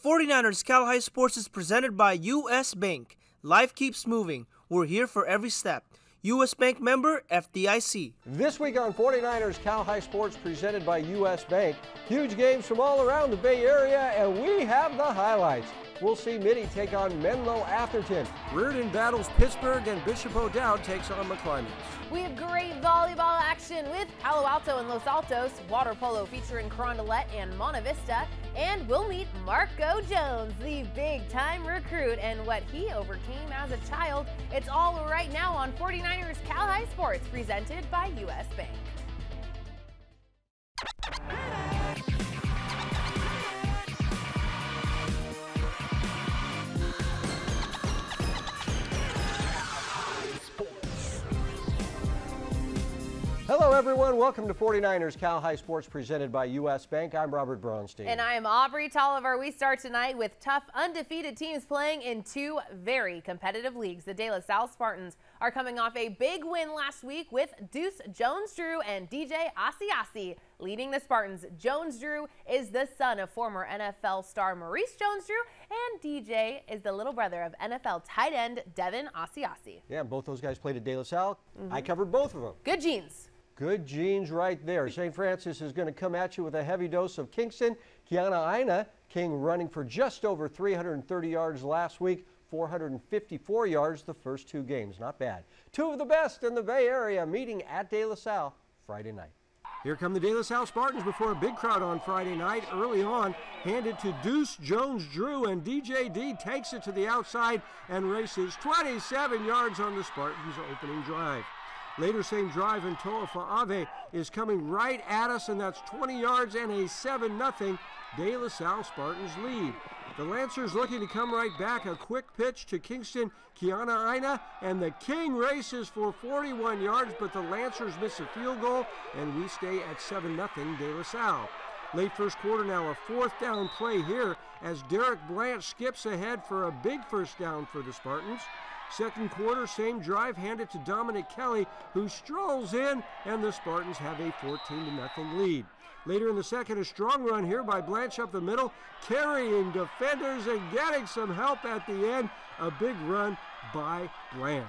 49ers Cal High Sports is presented by U.S. Bank. Life keeps moving. We're here for every step. U.S. Bank member, FDIC. This week on 49ers Cal High Sports presented by U.S. Bank. Huge games from all around the Bay Area, and we have the highlights. We'll see Mitty take on Menlo Atherton. Reardon battles Pittsburgh, and Bishop O'Dowd takes on McClimans. We have great volleyball action with Palo Alto and Los Altos, water polo featuring Carondelet and Monta Vista, and we'll meet Marco Jones, the big-time recruit, and what he overcame as a child. It's all right now on 49ers Cal High Sports, presented by U.S. Bank. Hello everyone, welcome to 49ers Cal High Sports presented by U.S. Bank. I'm Robert Braunstein. And I'm Aubrey Tolliver. We start tonight with tough undefeated teams playing in two very competitive leagues. The De La Salle Spartans are coming off a big win last week with Deuce Jones-Drew and DJ Asiasi leading the Spartans. Jones-Drew is the son of former NFL star Maurice Jones-Drew, and DJ is the little brother of NFL tight end Devin Asiasi. Yeah, both those guys played at De La Salle. I covered both of them. Good genes. Good genes right there. St. Francis is going to come at you with a heavy dose of Kingston. Kiana Aina, King running for just over 330 yards last week, 454 yards the first two games. Not bad. Two of the best in the Bay Area meeting at De La Salle Friday night. Here come the De La Salle Spartans before a big crowd on Friday night. Early on, handed to Deuce Jones-Drew, and DJD takes it to the outside and races 27 yards on the Spartans' opening drive. Later, same drive, and Toa Fa'ave is coming right at us, and that's 20 yards and a 7-0 De La Salle Spartans lead. The Lancers looking to come right back. A quick pitch to Kingston, Kiana Aina, and the King races for 41 yards, but the Lancers miss a field goal, and we stay at 7-0 De La Salle. Late first quarter now, a fourth down play here as Derek Blanche skips ahead for a big first down for the Spartans. Second quarter, same drive, handed to Dominic Kelly, who strolls in, and the Spartans have a 14-0 lead. Later in the second, a strong run here by Blanche up the middle, carrying defenders and getting some help at the end. A big run by Blanche.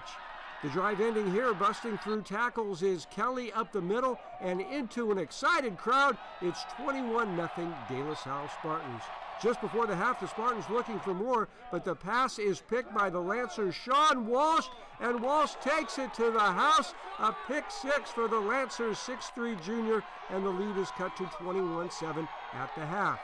The drive ending here, busting through tackles, is Kelly up the middle and into an excited crowd. It's 21-0 De La Salle Spartans. Just before the half, the Spartans looking for more, but the pass is picked by the Lancers' Sean Walsh, and Walsh takes it to the house. A pick six for the Lancers' 6'3" junior, and the lead is cut to 21-7 at the half.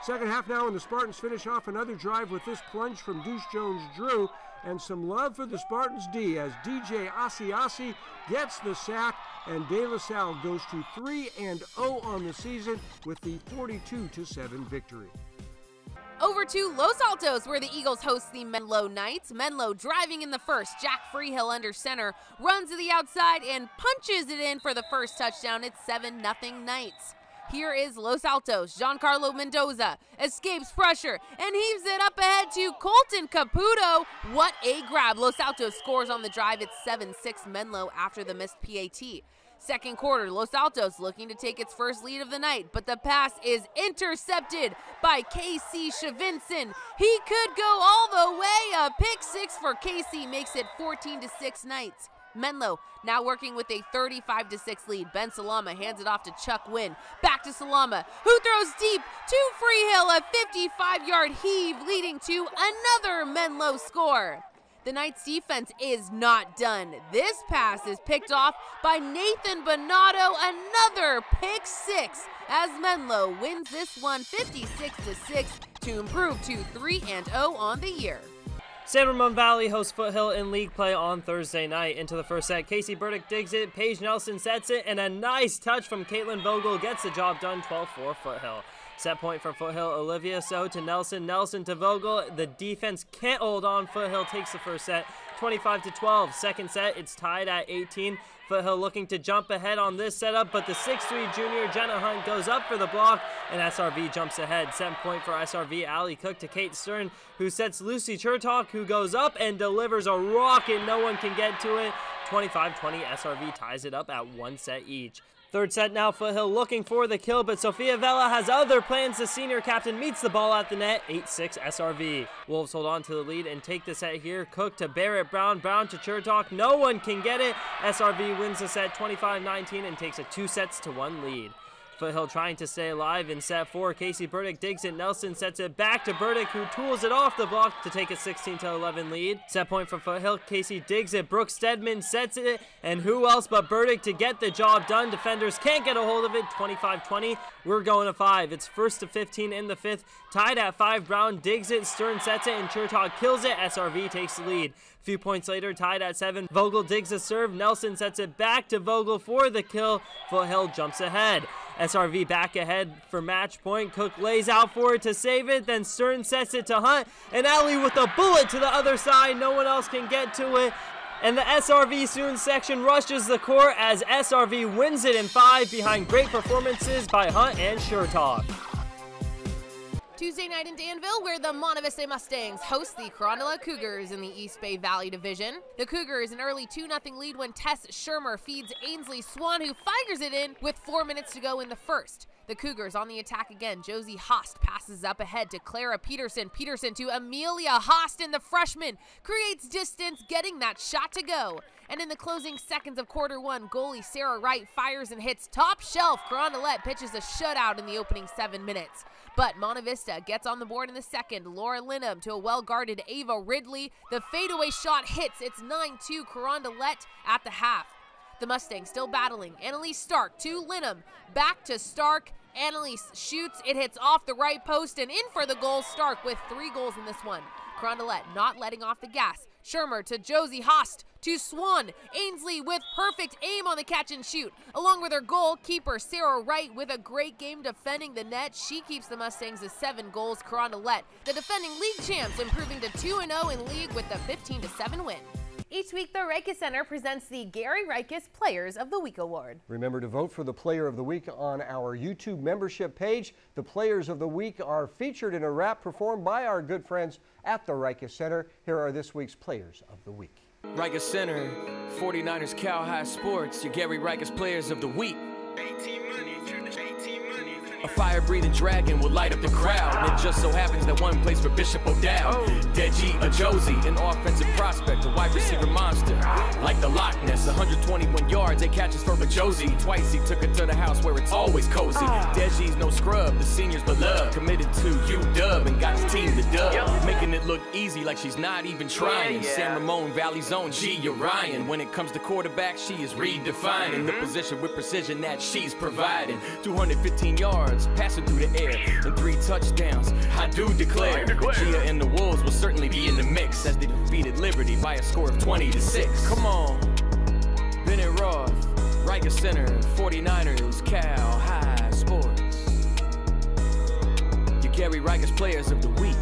Second half now, and the Spartans finish off another drive with this plunge from Deuce Jones-Drew, and some love for the Spartans D as DJ Asiasi gets the sack, and De La Salle goes to 3-0 on the season with the 42-7 victory. Over to Los Altos, where the Eagles host the Menlo Knights. Menlo driving in the first. Jack Freehill under center, runs to the outside and punches it in for the first touchdown. It's 7-0 Knights. Here is Los Altos. Giancarlo Mendoza escapes pressure and heaves it up ahead to Colton Caputo. What a grab. Los Altos scores on the drive. It's 7-6 Menlo after the missed PAT. Second quarter, Los Altos looking to take its first lead of the night, but the pass is intercepted by Casey Shavinson. He could go all the way. A pick six for Casey makes it 14-6 Knights. Menlo now working with a 35-6 lead. Ben Salama hands it off to Chuck Wynn. Back to Salama, who throws deep to Freehill. A 55-yard heave leading to another Menlo score. The Knights defense is not done. This pass is picked off by Nathan Bonato. Another pick six as Menlo wins this one 56-6 to improve to 3-0 on the year. San Ramon Valley hosts Foothill in league play on Thursday night. Into the first set, Casey Burdick digs it, Paige Nelson sets it, and a nice touch from Caitlin Vogel gets the job done. 12-4 Foothill. Set point for Foothill, Olivia So to Nelson, Nelson to Vogel. The defense can't hold on. Foothill takes the first set, 25-12. Second set, it's tied at 18. Foothill looking to jump ahead on this setup, but the 6'3" junior Jenna Hunt goes up for the block, and SRV jumps ahead. Set point for SRV, Allie Cook to Kate Stern, who sets Lucy Chertok, who goes up and delivers a rocket. No one can get to it. 25-20, SRV ties it up at one set each. Third set now, Foothill looking for the kill, but Sofia Vela has other plans. The senior captain meets the ball at the net, 8-6 SRV. Wolves hold on to the lead and take the set here. Cook to Barrett Brown, Brown to Chertok. No one can get it. SRV wins the set 25-19 and takes a 2-1 lead. Foothill trying to stay alive in set 4. Casey Burdick digs it. Nelson sets it back to Burdick, who tools it off the block to take a 16-11 lead. Set point for Foothill. Casey digs it. Brooke Stedman sets it, and who else but Burdick to get the job done. Defenders can't get a hold of it. 25-20. We're going to 5. It's 1-15 in the 5th. Tied at 5. Brown digs it. Stern sets it, and Chertok kills it. SRV takes the lead. A few points later, tied at 7. Vogel digs a serve. Nelson sets it back to Vogel for the kill. Foothill jumps ahead. SRV back ahead for match point. Cook lays out for it to save it. Then Stern sets it to Hunt. And Alley with a bullet to the other side. No one else can get to it. And the SRV Soon section rushes the court as SRV wins it in 5 behind great performances by Hunt and Chertok. Tuesday night in Danville, where the Monta Vista Mustangs host the Carondelet Cougars in the East Bay Valley Division. The Cougars an early 2-0 lead when Tess Shermer feeds Ainsley Swan, who fires it in with 4 minutes to go in the first. The Cougars on the attack again. Josie Host passes up ahead to Clara Peterson. Peterson to Amelia Host, and the freshman creates distance, getting that shot to go. And in the closing seconds of quarter 1, goalie Sarah Wright fires and hits top shelf. Carondelet pitches a shutout in the opening 7 minutes. But Monta Vista gets on the board in the second. Laura Linham to a well-guarded Ava Ridley. The fadeaway shot hits. It's 9-2 Carondelet at the half. The Mustangs still battling. Annalise Stark to Linham. Back to Stark. Annalise shoots. It hits off the right post and in for the goal. Stark with 3 goals in this one. Carondelet not letting off the gas. Shermer to Josie Host to Swan. Ainsley with perfect aim on the catch and shoot. Along with her goalkeeper Sarah Wright with a great game defending the net. She keeps the Mustangs to 7 goals. Carondelet, the defending league champs, improving to 2-0 in league with the 15-7 win. Each week, the Rikus Center presents the Gary Rikus Players of the Week Award. Remember to vote for the Player of the Week on our YouTube membership page. The Players of the Week are featured in a rap performed by our good friends at the Rikus Center. Here are this week's Players of the Week. Rikus Center, 49ers Cal High Sports, your Gary Rikus Players of the Week. A fire-breathing dragon will light up the crowd, and it just so happens that one plays for Bishop O'Dowd. Deji, a Josie, an offensive prospect, a wide receiver monster. Like the Loch Ness, 121 yards, 8 catches for a Josie. Twice he took her to the house where it's always cozy. Deji's no scrub, the senior's beloved. Committed to UW and got his team the dub. Making it look easy like she's not even trying. San Ramon, Valley Zone, G. Orion. When it comes to quarterback, she is redefining the position with precision that she's providing. 215 yards. Passing through the air and 3 touchdowns. I do declare Gia and the Wolves will certainly be in the mix as they defeated Liberty by a score of 20-6. Come on, Bennett Roth, Rikus Center, 49ers, Cal High Sports. Your Gary Rikus Players of the Week.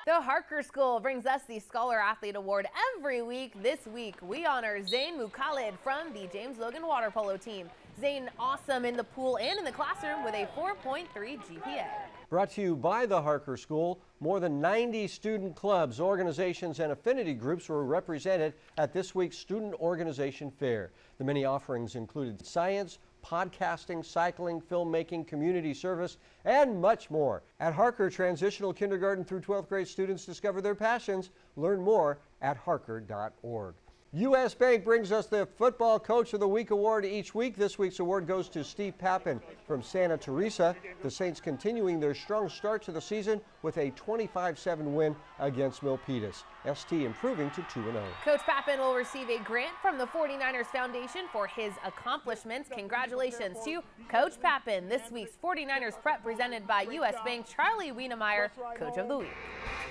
The Harker School brings us the Scholar Athlete Award every week. This week, we honor Zayn Mukhalid from the James Logan Water Polo team. Zayn awesome in the pool and in the classroom with a 4.3 GPA. Brought to you by the Harker School, more than 90 student clubs, organizations, and affinity groups were represented at this week's Student Organization Fair. The many offerings included science, podcasting, cycling, filmmaking, community service, and much more. At Harker, transitional kindergarten through 12th grade students discover their passions. Learn more at harker.org. U.S. Bank brings us the Football Coach of the Week award each week. This week's award goes to Steve Pappen from Santa Teresa. The Saints continuing their strong start to the season with a 25-7 win against Milpitas. ST improving to 2-0. Coach Pappen will receive a grant from the 49ers Foundation for his accomplishments. Congratulations to Coach Pappen. This week's 49ers prep presented by U.S. Bank. Charlie Wienemeyer, Coach of the Week.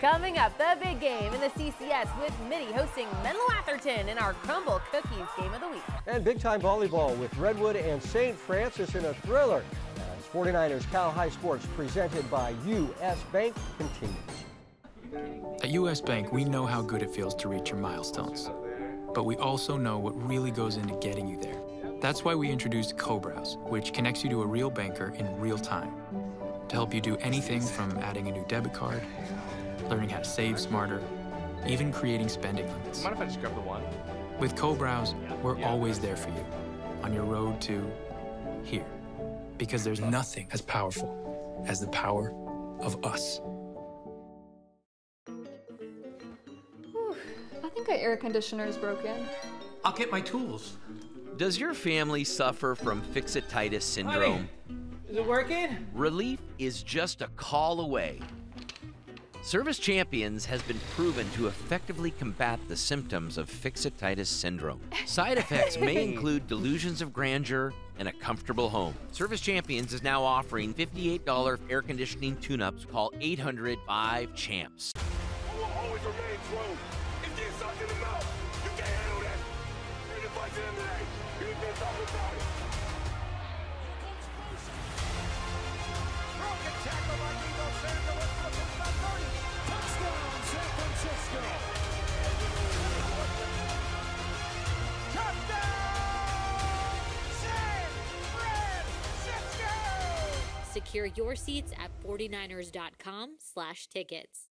Coming up, the big game in the CCS with Mitty hosting Menlo Atherton in our Crumble Cookies Game of the Week. And big-time volleyball with Redwood and St. Francis in a thriller. As 49ers Cal High Sports presented by U.S. Bank continues. At U.S. Bank, we know how good it feels to reach your milestones. But we also know what really goes into getting you there. That's why we introduced Co-Browse, which connects you to a real banker in real time to help you do anything from adding a new debit card, learning how to save smarter, even creating spending limits. Mind if I just grab the one? With Co-Browse, we're always there for you on your road to here. Because there's nothing as powerful as the power of us. Whew, I think our air conditioner is broken. I'll get my tools. Does your family suffer from fixititis syndrome? Is it working? Relief is just a call away. Service Champions has been proven to effectively combat the symptoms of fixititis syndrome. Side effects may include delusions of grandeur and a comfortable home. Service Champions is now offering $58 air conditioning tune-ups. Call 800-5-CHAMPS. Always remain true. If there's something in the mouth, you can't handle that. You're the fight to them today. You can talk about it. Broken tackle by Eagle Sanders. Touchdown, San Francisco. Touchdown, San Francisco. Secure your seats at 49ers.com/tickets.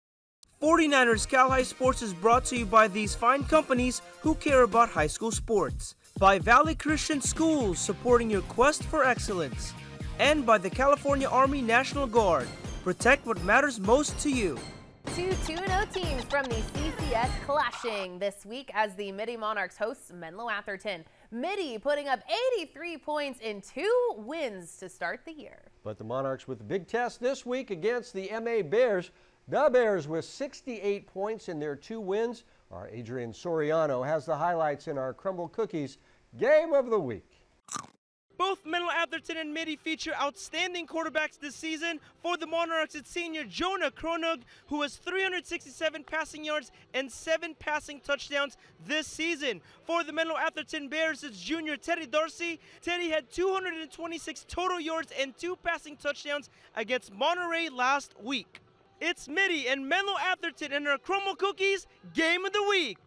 49ers Cal High Sports is brought to you by these fine companies who care about high school sports. By Valley Christian Schools, supporting your quest for excellence. And by the California Army National Guard. Protect what matters most to you. Two 2-0 teams from the CCS clashing this week as the Mitty Monarchs hosts Menlo Atherton. Mitty putting up 83 points in 2 wins to start the year. But the Monarchs with the big test this week against the MA Bears. The Bears with 68 points in their 2 wins. Our Adrian Soriano has the highlights in our Crumble Cookies Game of the Week. Both Menlo Atherton and Mitty feature outstanding quarterbacks this season. For the Monarchs, it's senior Jonah Kronig, who has 367 passing yards and 7 passing touchdowns this season. For the Menlo Atherton Bears, it's junior Teddy Darcy. Teddy had 226 total yards and 2 passing touchdowns against Monterey last week. It's Mitty and Menlo Atherton in our Crumble Cookies Game of the Week.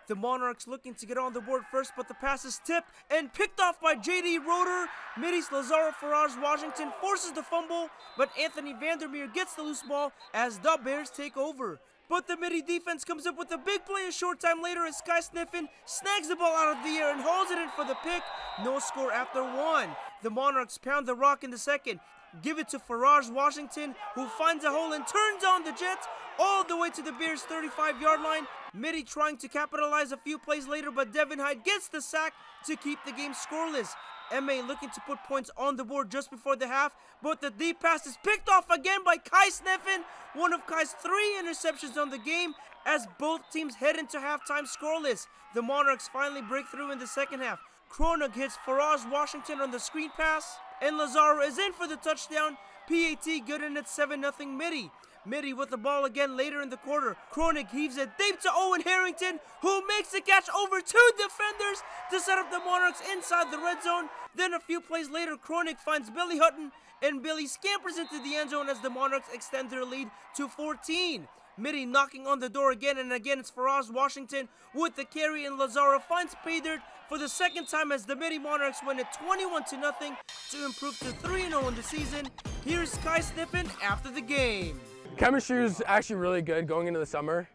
The Monarchs looking to get on the board first, but the pass is tipped and picked off by J.D. Roeder. Mitty's Lazaro Farage Washington forces the fumble, but Anthony Vandermeer gets the loose ball as the Bears take over. But the Mitty defense comes up with a big play a short time later as Sky Sniffen snags the ball out of the air and hauls it in for the pick. No score after 1. The Monarchs pound the rock in the second. Give it to Farage Washington, who finds a hole and turns on the Jets all the way to the Bears' 35-yard line. Mitty trying to capitalize a few plays later, but Devin Hyde gets the sack to keep the game scoreless. MA looking to put points on the board just before the half, but the deep pass is picked off again by Kai Sniffen, one of Kai's 3 interceptions on the game, as both teams head into halftime scoreless. The Monarchs finally break through in the second half. Kronig hits Farage Washington on the screen pass, and Lazaro is in for the touchdown. PAT good, and it's 7-0 Mitty. Mitty with the ball again later in the quarter. Kronig heaves it deep to Owen Harrington, who makes the catch over 2 defenders to set up the Monarchs inside the red zone. Then a few plays later, Kronig finds Billy Hutton, and Billy scampers into the end zone as the Monarchs extend their lead to 14. Mitty knocking on the door again, and again it's Faraz Washington with the carry, and Lazaro finds pay dirt for the second time as the Mitty Monarchs win it 21-0 to improve to 3-0 in the season. Here's Sky Sniffen after the game. Chemistry is actually really good going into the summer.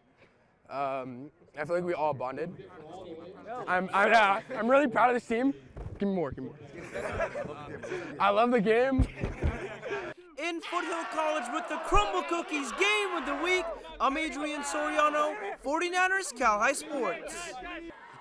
I feel like we all bonded. I'm really proud of this team. Give me more. I love the game. In Foothill College with the Crumble Cookies Game of the Week, I'm Adrian Soriano, 49ers Cal High Sports.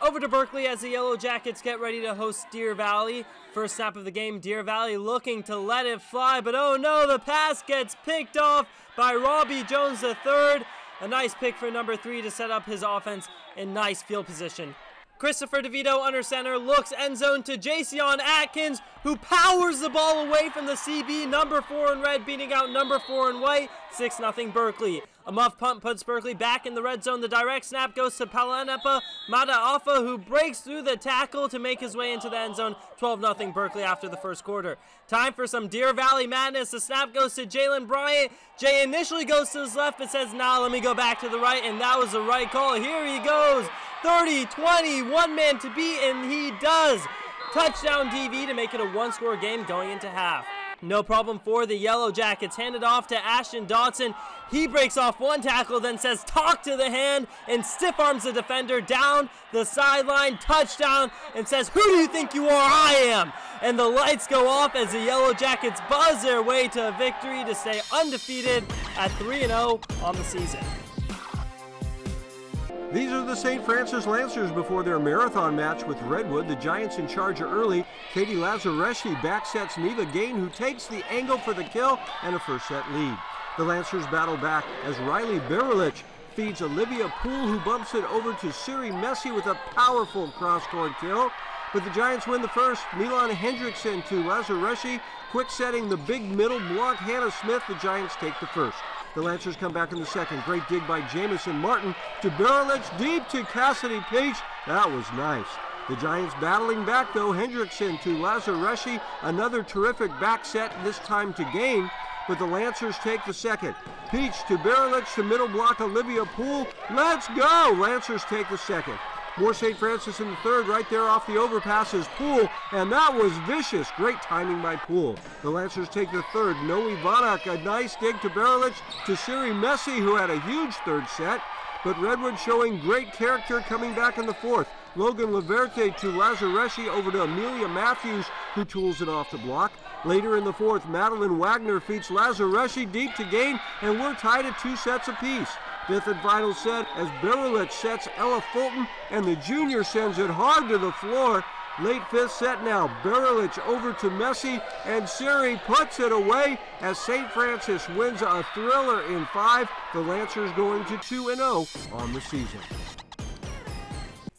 Over to Berkeley as the Yellow Jackets get ready to host Deer Valley. First snap of the game, Deer Valley looking to let it fly, but oh no, the pass gets picked off by Robbie Jones III. A nice pick for number 3 to set up his offense in nice field position. Christopher DeVito under center looks end zone to Jason Atkins, who powers the ball away from the CB. Number 4 in red beating out number 4 in white. 6-0 Berkeley. A muff punt puts Berkeley back in the red zone. The direct snap goes to Palanepa Mataafa, who breaks through the tackle to make his way into the end zone. 12-0 Berkeley after the first quarter. Time for some Deer Valley madness. The snap goes to Jalen Bryant. Jay initially goes to his left, but says, nah, let me go back to the right, and that was the right call. Here he goes. 30-20, one man to beat, and he does. Touchdown DV to make it a 1-score game going into half. No problem for the Yellow Jackets. Handed off to Ashton Dotson. He breaks off one tackle, then says, talk to the hand, and stiff arms the defender down the sideline, touchdown, and says, who do you think you are? I am. And the lights go off as the Yellow Jackets buzz their way to a victory to stay undefeated at 3-0 on the season. These are the St. Francis Lancers before their marathon match with Redwood. The Giants in charge early. Katie Lazareschi backsets Neva Gain, who takes the angle for the kill and a first set lead. The Lancers battle back as Riley Berelich feeds Olivia Poole, who bumps it over to Siri Messi with a powerful cross-court kill. But the Giants win the first. Milan Hendrickson to Lazareschi, quick setting the big middle block. Hannah Smith, the Giants take the first. The Lancers come back in the second. Great dig by Jamison Martin to Berelich, deep to Cassidy Peach. That was nice. The Giants battling back though. Hendrickson to Lazareschi, another terrific back set, this time to Gain. But the Lancers take the second. Peach to Berelich to middle block Olivia Poole. Let's go! Lancers take the second. More St. Francis in the third, right there off the overpass is Poole, and that was vicious. Great timing by Poole. The Lancers take the third. Noe Vanak, a nice dig to Berelich to Siri Messi, who had a huge third set. But Redwood showing great character coming back in the fourth. Logan Laverte to Lazareschi over to Amelia Matthews, who tools it off the block. Later in the fourth, Madeline Wagner feeds Lazareschi deep to Gain, and we're tied at 2 sets apiece. Fifth and final set as Berelich sets Ella Fulton, and the junior sends it hard to the floor. Late fifth set now. Berelich over to Messi, and Siri puts it away as St. Francis wins a thriller in 5. The Lancers going to 2-0 on the season.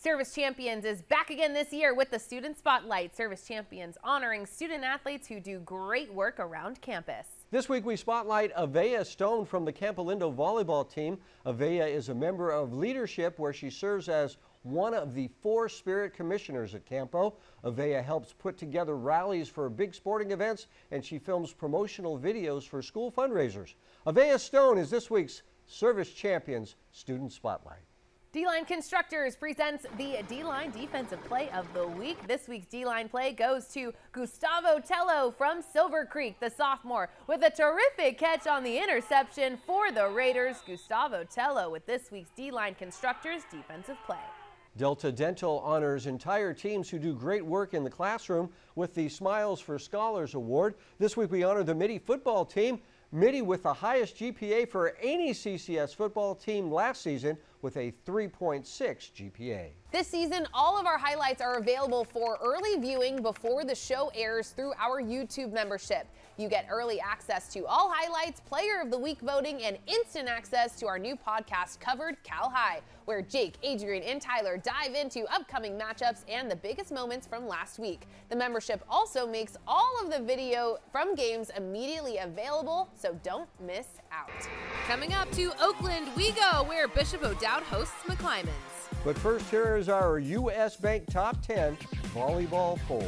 Service Champions is back again this year with the Student Spotlight. Service Champions honoring student athletes who do great work around campus. This week we spotlight Avea Stone from the Campolindo volleyball team. Avea is a member of leadership where she serves as one of the 4 spirit commissioners at Campo. Avea helps put together rallies for big sporting events, and she films promotional videos for school fundraisers. Avea Stone is this week's Service Champions Student Spotlight. D-Line Constructors presents the D-Line Defensive Play of the Week. This week's D-Line play goes to Gustavo Tello from Silver Creek, the sophomore, with a terrific catch on the interception for the Raiders. Gustavo Tello with this week's D-Line Constructors Defensive Play. Delta Dental honors entire teams who do great work in the classroom with the Smiles for Scholars Award. This week we honor the Mitty football team. Mitty with the highest GPA for any CCS football team last season with a 3.6 GPA. This season, all of our highlights are available for early viewing before the show airs through our YouTube membership. You get early access to all highlights, Player of the Week voting, and instant access to our new podcast, Covered Cal High, where Jake, Adrian, and Tyler dive into upcoming matchups and the biggest moments from last week. The membership also makes all of the video from games immediately available, so don't miss out. Coming up to Oakland we go, where Bishop O'Dowd hosts McClymonds. But first, here is our U.S. Bank Top 10 volleyball poll.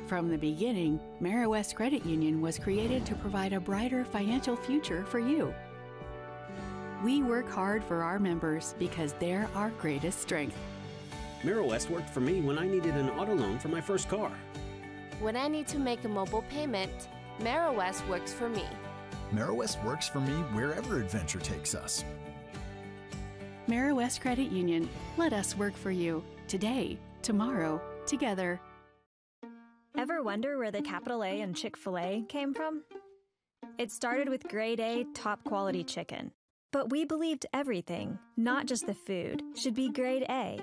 From the beginning, Marow West Credit Union was created to provide a brighter financial future for you. We work hard for our members because they're our greatest strength. Marow West worked for me when I needed an auto loan for my first car. When I need to make a mobile payment, Marow West works for me. Marow West works for me wherever adventure takes us. Marow West Credit Union. Let us work for you. Today, tomorrow, together. Ever wonder where the capital A in Chick-fil-A came from? It started with grade A, top quality chicken. But we believed everything, not just the food, should be grade A.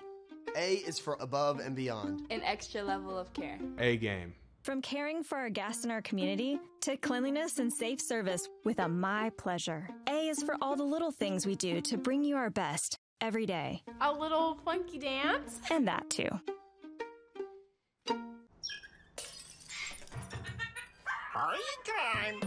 A is for above and beyond. An extra level of care. A game. From caring for our guests in our community to cleanliness and safe service with a My Pleasure. A is for all the little things we do to bring you our best every day. A little funky dance. And that too. Party time!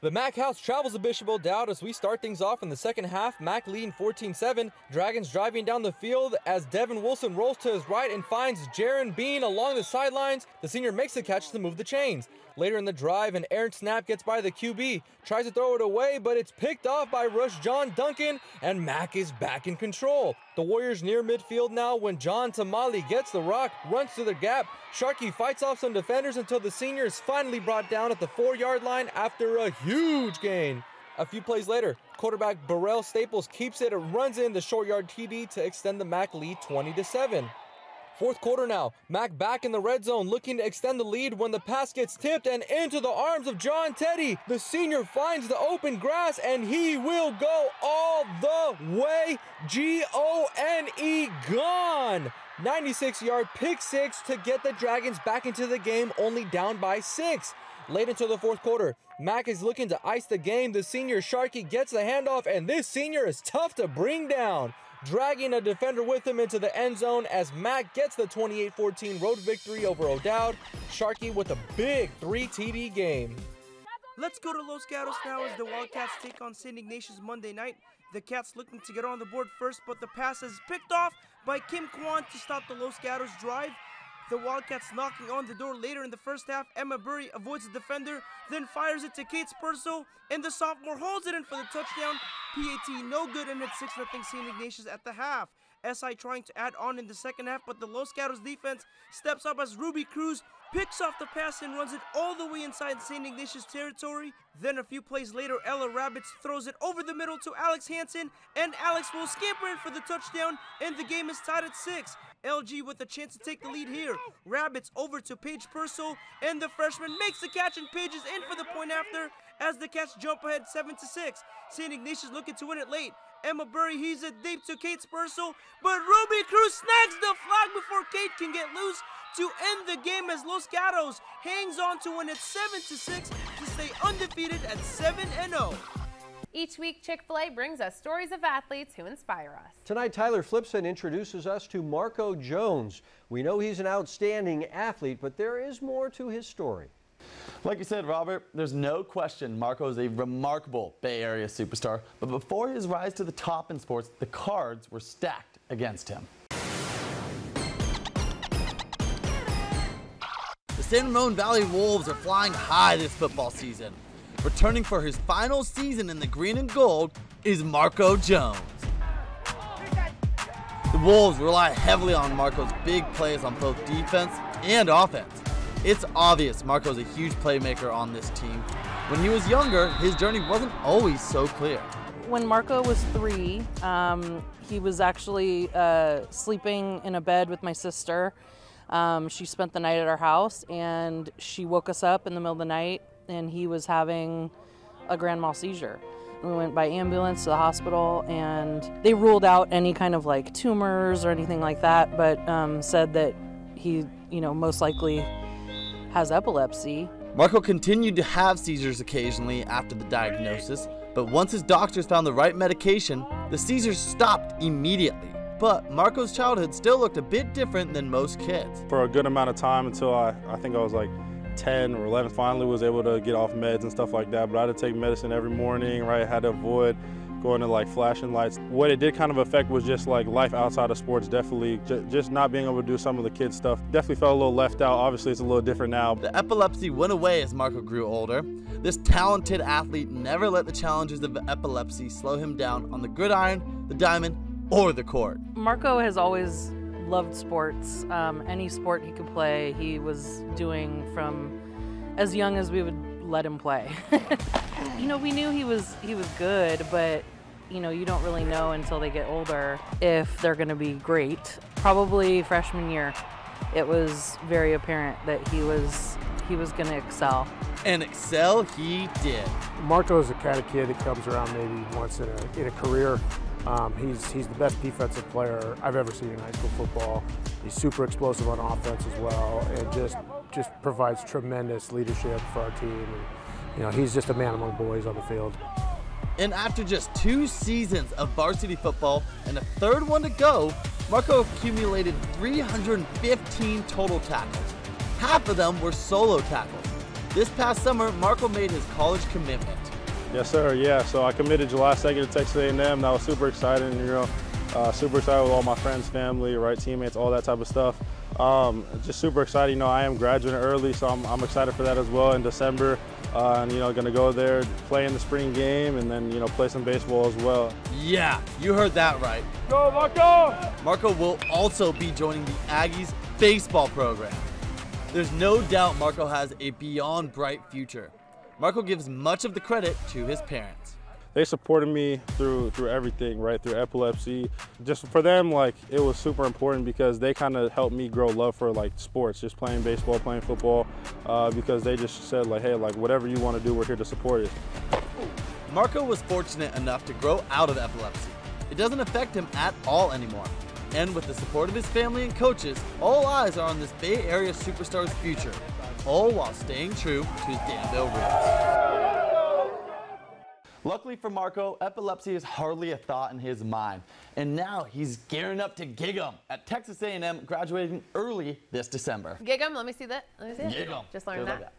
But Mac House travels to Bishop O'Dowd as we start things off in the second half. Mac leading 14-7. Dragons driving down the field as Devin Wilson rolls to his right and finds Jaron Bean along the sidelines. The senior makes the catch to move the chains. Later in the drive, an errant snap gets by the QB. Tries to throw it away, but it's picked off by Rush John Duncan, and Mac is back in control. The Warriors near midfield now when John Tamale gets the rock, runs to the gap. Sharkey fights off some defenders until the senior is finally brought down at the 4-yard line after a huge gain. A few plays later, quarterback Burrell Staples keeps it and runs in the short yard TD to extend the Mac lead 20-7. Fourth quarter now, Mac back in the red zone looking to extend the lead when the pass gets tipped and into the arms of John Teddy. The senior finds the open grass and he will go all the way, G-O-N-E, gone. 96-yard pick six to get the Dragons back into the game, only down by 6. Late into the fourth quarter, Mac is looking to ice the game. The senior Sharkey gets the handoff and this senior is tough to bring down, dragging a defender with him into the end zone as Mac gets the 28-14 road victory over O'Dowd. Sharkey with a big 3 TD game. Let's go to Los Gatos now as the Wildcats take on St. Ignatius Monday night. The Cats looking to get on the board first, but the pass is picked off by Kim Kwan to stop the Los Gatos drive. The Wildcats knocking on the door later in the first half. Emma Burry avoids the defender, then fires it to Kate Spurso, and the sophomore holds it in for the touchdown. PAT no good, and it's 6-0 St. Ignatius at the half. SI trying to add on in the second half, but the Los Gatos defense steps up as Ruby Cruz picks off the pass and runs it all the way inside St. Ignatius territory. Then a few plays later, Ella Rabbits throws it over the middle to Alex Hansen, and Alex will scamper in for the touchdown, and the game is tied at 6. LG with a chance to take the lead here. Rabbits over to Paige Purcell, and the freshman makes the catch, and Paige is in for the point after as the Cats jump ahead 7-6. St. Ignatius looking to win it late. Emma Burry heaves it deep to Kate Spurcell, but Ruby Cruz snags the flag before Kate can get loose to end the game as Los Gatos hangs on to win it 7-6 to stay undefeated at 7-0. Each week, Chick-fil-A brings us stories of athletes who inspire us. Tonight, Tyler Flipson introduces us to Marco Jones. We know he's an outstanding athlete, but there is more to his story. Like you said, Robert, there's no question Marco is a remarkable Bay Area superstar, but before his rise to the top in sports, the cards were stacked against him. The San Ramon Valley Wolves are flying high this football season. Returning for his final season in the green and gold is Marco Jones. The Wolves rely heavily on Marco's big plays on both defense and offense. It's obvious Marco's a huge playmaker on this team. When he was younger, his journey wasn't always so clear. When Marco was 3, he was actually sleeping in a bed with my sister. She spent the night at our house, and she woke us up in the middle of the night, and he was having a grand mal seizure. We went by ambulance to the hospital, and they ruled out any kind of like tumors or anything like that, but said that he, most likely has epilepsy. Marco continued to have seizures occasionally after the diagnosis, but once his doctors found the right medication, the seizures stopped immediately. But Marco's childhood still looked a bit different than most kids. For a good amount of time until I think I was like 10 or 11, finally was able to get off meds and stuff like that, but I had to take medicine every morning, right? Had to avoid going to like flashing lights. What it did kind of affect was just like life outside of sports, definitely just not being able to do some of the kids stuff. Definitely felt a little left out. Obviously it's a little different now. The epilepsy went away as Marco grew older. This talented athlete never let the challenges of epilepsy slow him down on the gridiron, the diamond, or the court. Marco has always loved sports. Any sport he could play, he was doing from as young as we would let him play. We knew he was good, but you don't really know until they get older if they're going to be great. Probably freshman year, it was very apparent that he was going to excel. And excel he did. Marco's the kind of kid that comes around maybe once in a career. He's the best defensive player I've ever seen in high school football. He's super explosive on offense as well, and just provides tremendous leadership for our team. And, he's just a man among boys on the field. And after just 2 seasons of varsity football and a third one to go, Marco accumulated 315 total tackles. Half of them were solo tackles. This past summer, Marco made his college commitment. Yes, sir. Yeah, so I committed July 2nd to Texas A&M. That was super exciting, super excited with all my friends, family, right, teammates, all that type of stuff. Just super excited. I am graduating early, so I'm excited for that as well in December. And, going to go there, play in the spring game, and then, play some baseball as well. Yeah, you heard that right. Go, Marco! Marco will also be joining the Aggies baseball program. There's no doubt Marco has a beyond bright future. Marco gives much of the credit to his parents. They supported me through everything, right, through epilepsy. Just for them, it was super important because they kind of helped me grow love for, sports, just playing baseball, playing football, because they just said, hey, whatever you want to do, we're here to support it. Marco was fortunate enough to grow out of epilepsy. It doesn't affect him at all anymore. And with the support of his family and coaches, all eyes are on this Bay Area superstar's future, all while staying true to his Danville roots. Luckily for Marco, epilepsy is hardly a thought in his mind. And now he's gearing up to gig 'em at Texas A&M, graduating early this December. Gig 'em, let me see that. Gig 'em. Just learned that.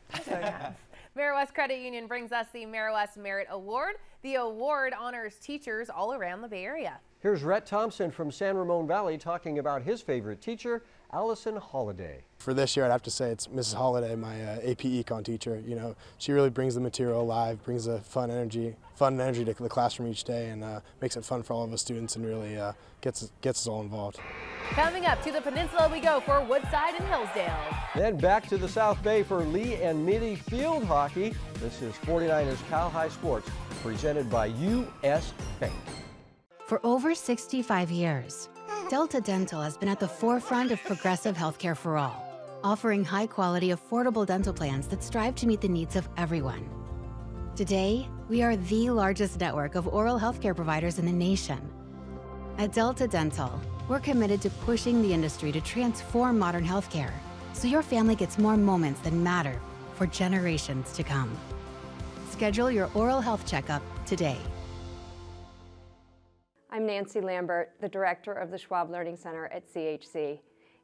Marow West Credit Union brings us the Marow West Merit Award. The award honors teachers all around the Bay Area. Here's Rhett Thompson from San Ramon Valley talking about his favorite teacher, Allison Holliday. For this year, I'd have to say it's Mrs. Holliday, my AP Econ teacher. She really brings the material alive, brings a fun energy to the classroom each day, and makes it fun for all of us students, and really gets us all involved. Coming up to the peninsula we go for Woodside and Hillsdale. Then back to the South Bay for Lee and Mitty field hockey. This is 49ers Cal High Sports, presented by U.S. Bank. For over 65 years, Delta Dental has been at the forefront of progressive healthcare for all, offering high-quality, affordable dental plans that strive to meet the needs of everyone. Today, we are the largest network of oral healthcare providers in the nation. At Delta Dental, we're committed to pushing the industry to transform modern healthcare so your family gets more moments that matter for generations to come. Schedule your oral health checkup today. I'm Nancy Lambert, the director of the Schwab Learning Center at CHC.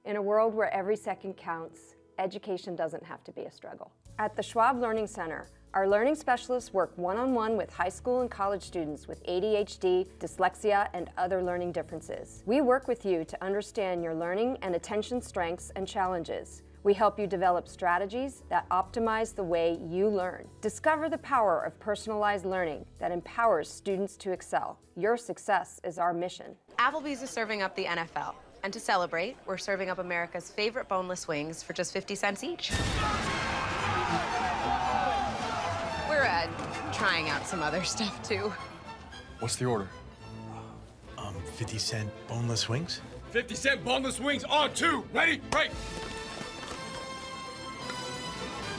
In a world where every second counts, education doesn't have to be a struggle. At the Schwab Learning Center, our learning specialists work one-on-one with high school and college students with ADHD, dyslexia, and other learning differences. We work with you to understand your learning and attention strengths and challenges. We help you develop strategies that optimize the way you learn. Discover the power of personalized learning that empowers students to excel. Your success is our mission. Applebee's is serving up the NFL. And to celebrate, we're serving up America's favorite boneless wings for just 50 cents each. We're trying out some other stuff too. What's the order? 50-cent boneless wings? 50-cent boneless wings on 2. Ready? Break.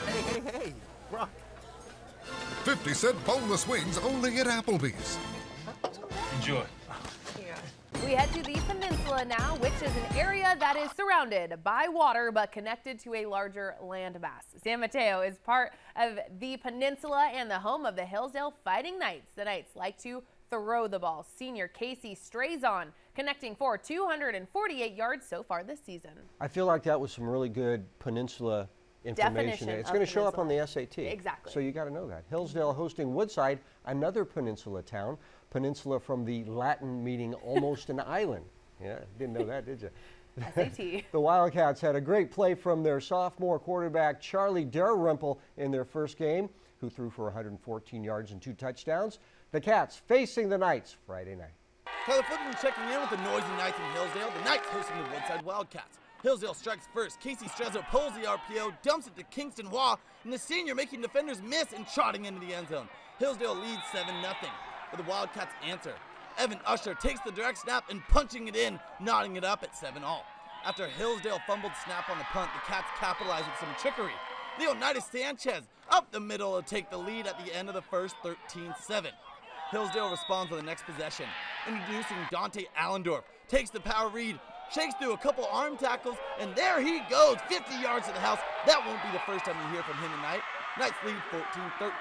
Hey, Brock. 50-cent boneless wings only at Applebee's. Enjoy. We head to the peninsula now, which is an area that is surrounded by water but connected to a larger landmass. San Mateo is part of the peninsula and the home of the Hillsdale Fighting Knights. The Knights like to throw the ball. Senior Casey Strazon connecting for 248 yards so far this season. I feel like that was some really good peninsula information. It's going to show up on the SAT. Exactly. So you got to know that. Hillsdale hosting Woodside, another peninsula town. Peninsula from the Latin meaning almost an island. Yeah, didn't know that, did you? SAT. The Wildcats had a great play from their sophomore quarterback Charlie Dalrymple in their first game, who threw for 114 yards and 2 touchdowns. The Cats facing the Knights Friday night. Tyler Footman checking in with the noisy Knights in Hillsdale. The Knights hosting the Woodside Wildcats. Hillsdale strikes first. Casey Strezzo pulls the RPO, dumps it to Kingston Waugh, and the senior making defenders miss and trotting into the end zone. Hillsdale leads 7-0. But the Wildcats answer. Evan Usher takes the direct snap and punching it in, knotting it up at 7-all. After Hillsdale fumbled snap on the punt, the Cats capitalized with some trickery. Leonidas Sanchez up the middle to take the lead at the end of the first, 13-7. Hillsdale responds on the next possession. Introducing Dante Allendorf, takes the power read, shakes through a couple arm tackles, and there he goes, 50 yards to the house. That won't be the first time you hear from him tonight. Knights lead 14-13.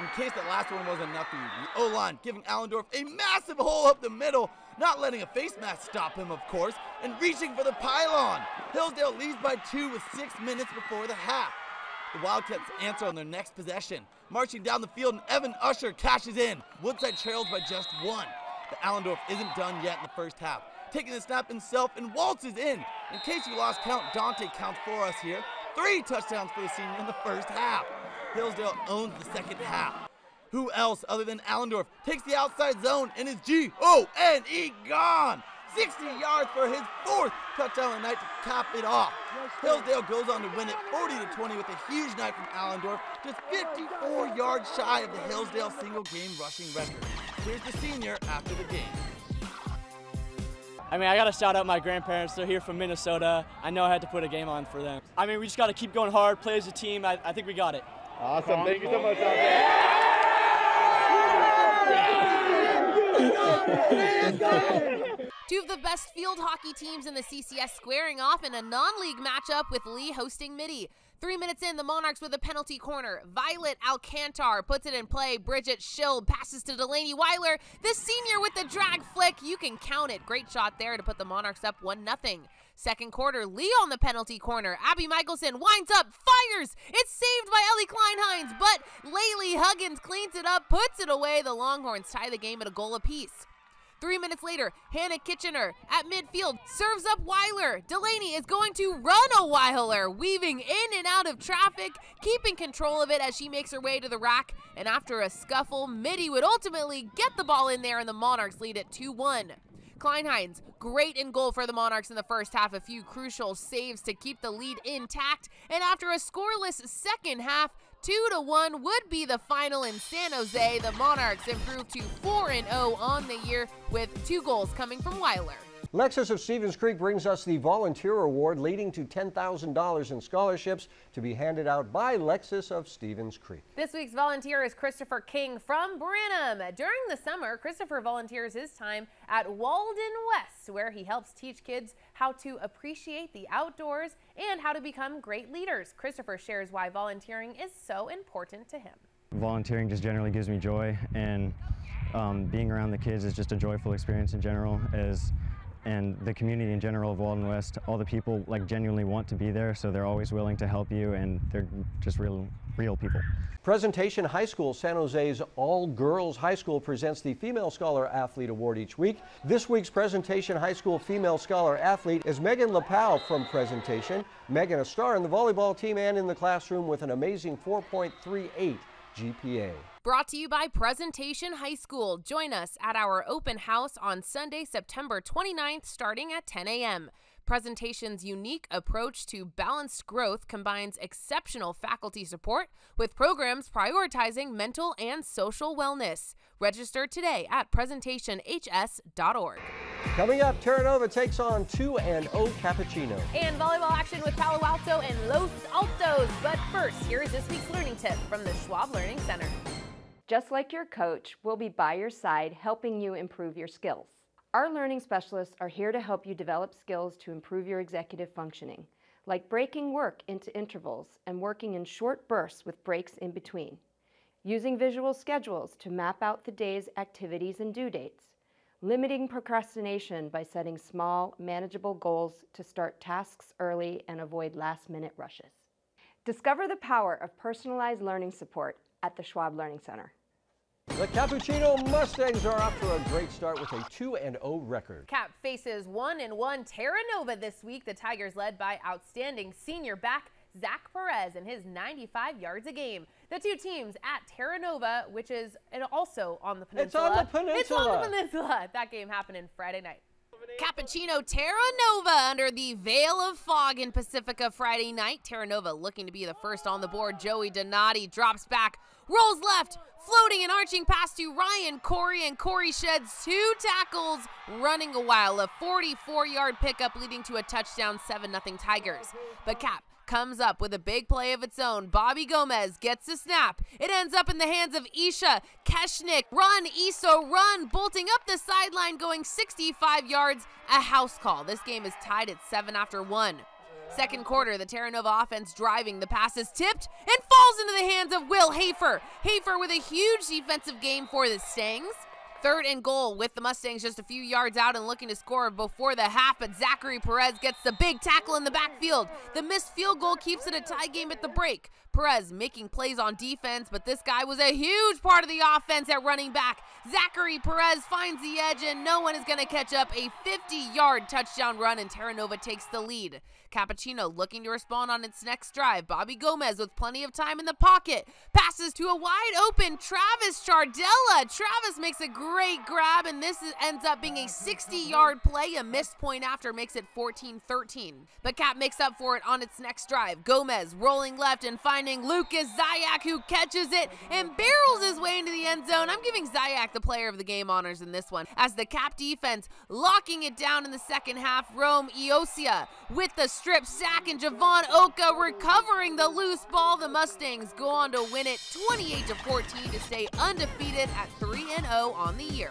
In case that last one wasn't enough for you, the O-line giving Allendorf a massive hole up the middle, not letting a face mask stop him, of course, and reaching for the pylon. Hillsdale leads by 2 with 6 minutes before the half. The Wildcats answer on their next possession. Marching down the field, and Evan Usher cashes in. Woodside trails by just 1. But Allendorf isn't done yet in the first half. Taking the snap himself and waltzes in. In case you lost count, Dante counts for us here. 3 touchdowns for the senior in the first half. Hillsdale owns the second half. Who else other than Allendorf takes the outside zone and is G-O-N-E gone. 60 yards for his 4th touchdown of the night to cap it off. Hillsdale goes on to win it 40-20 with a huge night from Allendorf, just 54 yards shy of the Hillsdale single-game rushing record. Here's the senior after the game. I mean, I got to shout out my grandparents. They're here from Minnesota. I know I had to put a game on for them. I mean, we just got to keep going hard, play as a team. I think we got it. Awesome. Thank you so much, Dante. Two of the best field hockey teams in the CCS squaring off in a non-league matchup with Lee hosting Midi. 3 minutes in, the Monarchs with a penalty corner. Violet Alcantar puts it in play. Bridget Schild passes to Delaney Weiler. The senior with the drag flick. You can count it. Great shot there to put the Monarchs up 1-0. Second quarter, Lee on the penalty corner. Abby Michelson winds up, fires. It's saved by Ellie Kleinheinz, but Laylee Huggins cleans it up, puts it away. The Longhorns tie the game at a goal apiece. 3 minutes later, Hannah Kitchener at midfield serves up Weiler. Delaney is going to run a Weiler, weaving in and out of traffic, keeping control of it as she makes her way to the rack. And after a scuffle, Midi would ultimately get the ball in there and the Monarchs lead it 2-1. Kleinheinz, great in goal for the Monarchs in the first half. A few crucial saves to keep the lead intact. And after a scoreless second half, 2-1 would be the final in San Jose. The Monarchs improved to 4-0 on the year with 2 goals coming from Weiler. Lexus of Stevens Creek brings us the Volunteer Award, leading to $10,000 in scholarships to be handed out by Lexus of Stevens Creek. This week's volunteer is Christopher King from Branham. During the summer, Christopher volunteers his time at Walden West, where he helps teach kids how to appreciate the outdoors and how to become great leaders. Christopher shares why volunteering is so important to him. Volunteering just generally gives me joy, and being around the kids is just a joyful experience in general. And the community in general of Walden West, all the people genuinely want to be there, so they're always willing to help you, and they're just real people. Presentation High School, San Jose's all-girls high school, presents the Female Scholar Athlete Award each week. This week's Presentation High School Female Scholar Athlete is Megan LaPau from Presentation. Megan, a star in the volleyball team and in the classroom with an amazing 4.38 GPA. Brought to you by Presentation High School. Join us at our open house on Sunday, September 29th, starting at 10 a.m. Presentation's unique approach to balanced growth combines exceptional faculty support with programs prioritizing mental and social wellness. Register today at presentationhs.org. Coming up, Terra Nova takes on 2-0 Cappuccino. And volleyball action with Palo Alto and Los Altos. But first, here is this week's learning tip from the Schwab Learning Center. Just like your coach, we'll be by your side helping you improve your skills. Our learning specialists are here to help you develop skills to improve your executive functioning, like breaking work into intervals and working in short bursts with breaks in between, using visual schedules to map out the day's activities and due dates, limiting procrastination by setting small, manageable goals to start tasks early and avoid last-minute rushes. Discover the power of personalized learning support at the Schwab Learning Center. The Cappuccino Mustangs are off to a great start with a 2-0 record. Cap faces 1-1 Terra Nova this week. The Tigers led by outstanding senior back Zach Perez and his 95 yards a game. The two teams at Terra Nova, which is also on the peninsula. It's on the peninsula. It's on the peninsula. That game happening Friday night. Cappuccino Terra Nova under the veil of fog in Pacifica Friday night. Terra Nova looking to be the first on the board. Joey Donati drops back, rolls left, floating and arching pass to Ryan Corey, and Corey sheds 2 tackles, running a while. A 44-yard pickup leading to a touchdown, 7-0 Tigers. But Cap comes up with a big play of its own. Bobby Gomez gets the snap. It ends up in the hands of Isha Keshnik. Run, Iso, run, bolting up the sideline, going 65 yards, a house call. This game is tied at 7 after 1. Second quarter, the Terra Nova offense driving. The pass is tipped and falls into the hands of Will Hafer. Hafer with a huge defensive game for the Stangs. Third and goal with the Mustangs just a few yards out and looking to score before the half, but Zachary Perez gets the big tackle in the backfield. The missed field goal keeps it a tie game at the break. Perez making plays on defense, but this guy was a huge part of the offense at running back. Zachary Perez finds the edge, and no one is going to catch up. A 50-yard touchdown run, and Terra Nova takes the lead. Cappuccino looking to respond on its next drive. Bobby Gomez with plenty of time in the pocket. Passes to a wide-open Travis Chardella. Travis makes a great grab, and this ends up being a 60-yard play. A missed point after makes it 14-13. But Cap makes up for it on its next drive. Gomez rolling left and finding Lucas Zayak, who catches it and barrels his way into the end zone. I'm giving Zayak the player of the game honors in this one, as the Cap defense locking it down in the second half. Rome Iosia with the strip sack, and Javon Oka recovering the loose ball. The Mustangs go on to win it 28-14 to stay undefeated at 3-0 on the year.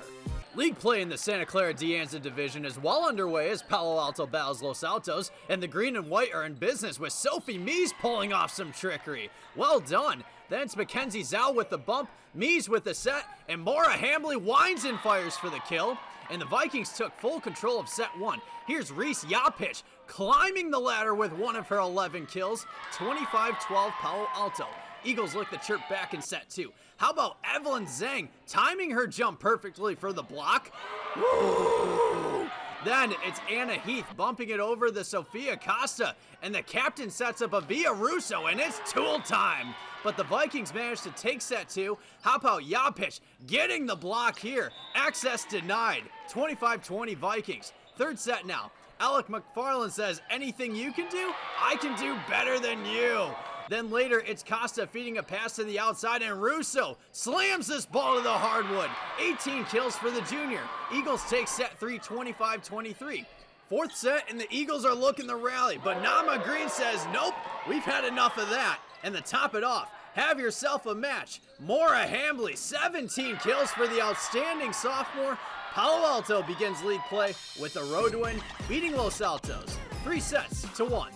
League play in the Santa Clara De Anza division is well underway as Palo Alto battles Los Altos, and the green and white are in business with Sophie Mies pulling off some trickery. Well done. Then it's Mackenzie Zhao with the bump, Mies with the set, and Maura Hambley winds and fires for the kill. And the Vikings took full control of set one. Here's Reese Yapich climbing the ladder with one of her 11 kills, 25-12 Palo Alto. Eagles lick the chirp back in set two. How about Evelyn Zhang timing her jump perfectly for the block? Woo! Then it's Anna Heath bumping it over the Sofia Costa, and the captain sets up a Via Russo, and it's tool time. But the Vikings managed to take set two. How about Yapich getting the block here? Access denied. 25-20 Vikings. Third set now. Alec McFarland says, anything you can do, I can do better than you. Then later, it's Costa feeding a pass to the outside, and Russo slams this ball to the hardwood. 18 kills for the junior. Eagles take set three, 25-23. Fourth set, and the Eagles are looking to rally, but Nama Green says, nope, we've had enough of that. And to top it off, have yourself a match. Maura Hambley, 17 kills for the outstanding sophomore. Palo Alto begins league play with a road win, beating Los Altos 3-1.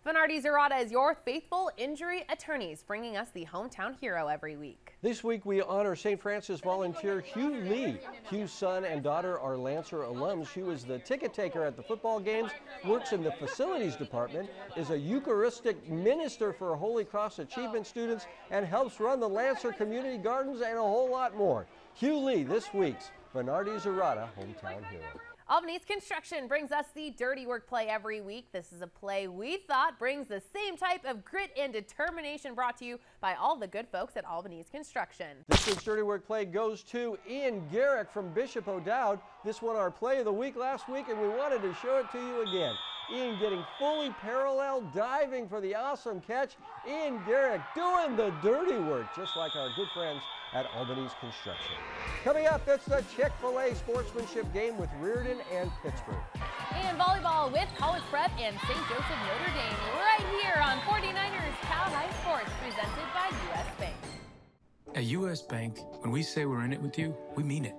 Venardi Zerata is your faithful injury attorneys, bringing us the hometown hero every week. This week we honor St. Francis volunteer Hugh Lee. Hugh's son and daughter are Lancer alums. Hugh is the ticket taker at the football games, works in the facilities department, is a Eucharistic minister for Holy Cross Achievement students, and helps run the Lancer Community Gardens and a whole lot more. Hugh Lee, this week's Venardi Zerata hometown hero. Albanese Construction brings us the Dirty Work play every week. This is a play we thought brings the same type of grit and determination, brought to you by all the good folks at Albanese Construction. This week's Dirty Work play goes to Ian Garrick from Bishop O'Dowd. This won our play of the week last week, and we wanted to show it to you again. Ian getting fully parallel, diving for the awesome catch. Ian Garrick doing the dirty work, just like our good friends at Albanese Construction. Coming up, it's the Chick-fil-A sportsmanship game with Reardon and Pittsburgh. And volleyball with College Prep and St. Joseph Notre Dame right here on 49ers Cal High Sports, presented by U.S. Bank. At U.S. Bank, when we say we're in it with you, we mean it.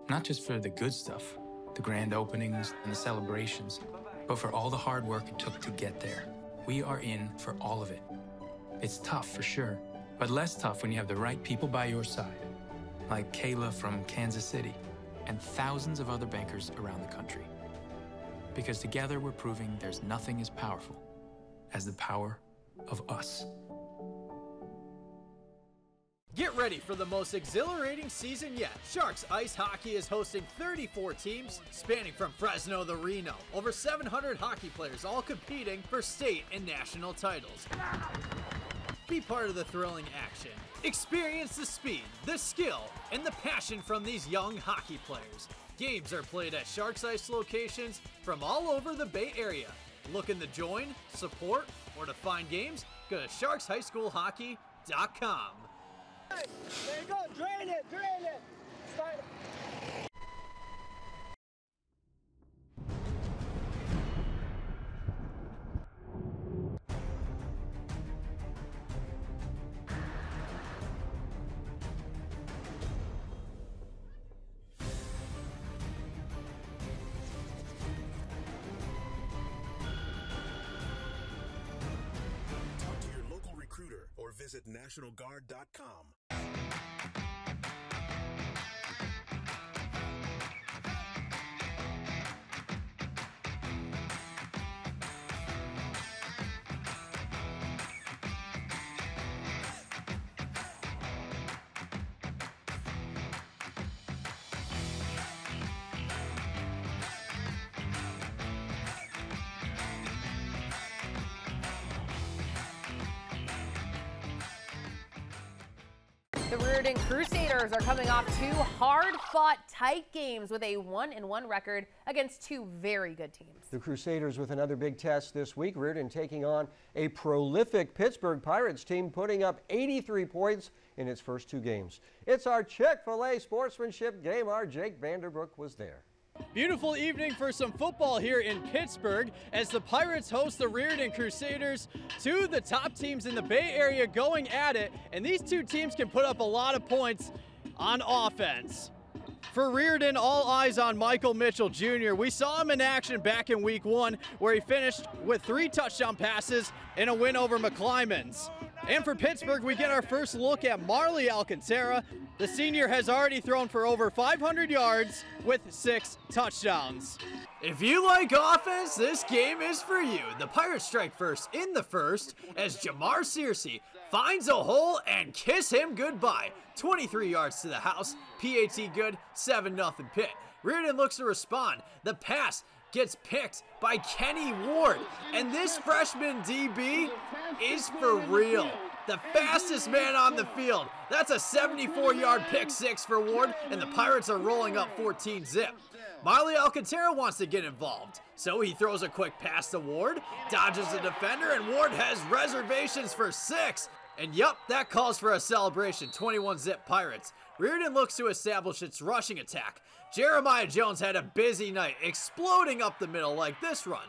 Not just for the good stuff, the grand openings and the celebrations, but for all the hard work it took to get there. We are in for all of it. It's tough for sure, but less tough when you have the right people by your side, like Kayla from Kansas City and thousands of other bankers around the country. Because together we're proving there's nothing as powerful as the power of us. Get ready for the most exhilarating season yet. Sharks Ice Hockey is hosting 34 teams spanning from Fresno to Reno. Over 700 hockey players all competing for state and national titles. Be part of the thrilling action. Experience the speed, the skill, and the passion from these young hockey players. Games are played at Sharks Ice locations from all over the Bay Area. Looking to join, support, or to find games? Go to sharkshighschoolhockey.com. There you go, drain it, drain it. Start. Talk to your local recruiter or visit nationalguard.com. The Reardon Crusaders are coming off two hard-fought, tight games with a 1-1 record against two very good teams. The Crusaders with another big test this week. Reardon taking on a prolific Pittsburgh Pirates team, putting up 83 points in its first two games. It's our Chick-fil-A sportsmanship game. Our Jake Vanderbrook was there. Beautiful evening for some football here in Pittsburgh as the Pirates host the Reardon Crusaders, two of the top teams in the Bay Area going at it, and these two teams can put up a lot of points on offense. For Reardon, all eyes on Michael Mitchell Jr. We saw him in action back in week 1 where he finished with 3 touchdown passes in a win over McClymonds. And for Pittsburgh, we get our first look at Marley Alcantara. The senior has already thrown for over 500 yards with 6 touchdowns. If you like offense, this game is for you. The Pirates strike first in the first as Jamar Searcy finds a hole and kiss him goodbye. 23 yards to the house, PAT good, 7-0 Pitt. Reardon looks to respond. The pass gets picked by Kenny Ward, and this freshman DB is for real. The fastest man on the field. That's a 74-yard pick six for Ward, and the Pirates are rolling up 14-zip. Marley Alcantara wants to get involved, so he throws a quick pass to Ward, dodges a defender, and Ward has reservations for 6. And yup, that calls for a celebration, 21-zip Pirates. Reardon looks to establish its rushing attack. Jeremiah Jones had a busy night, exploding up the middle like this run.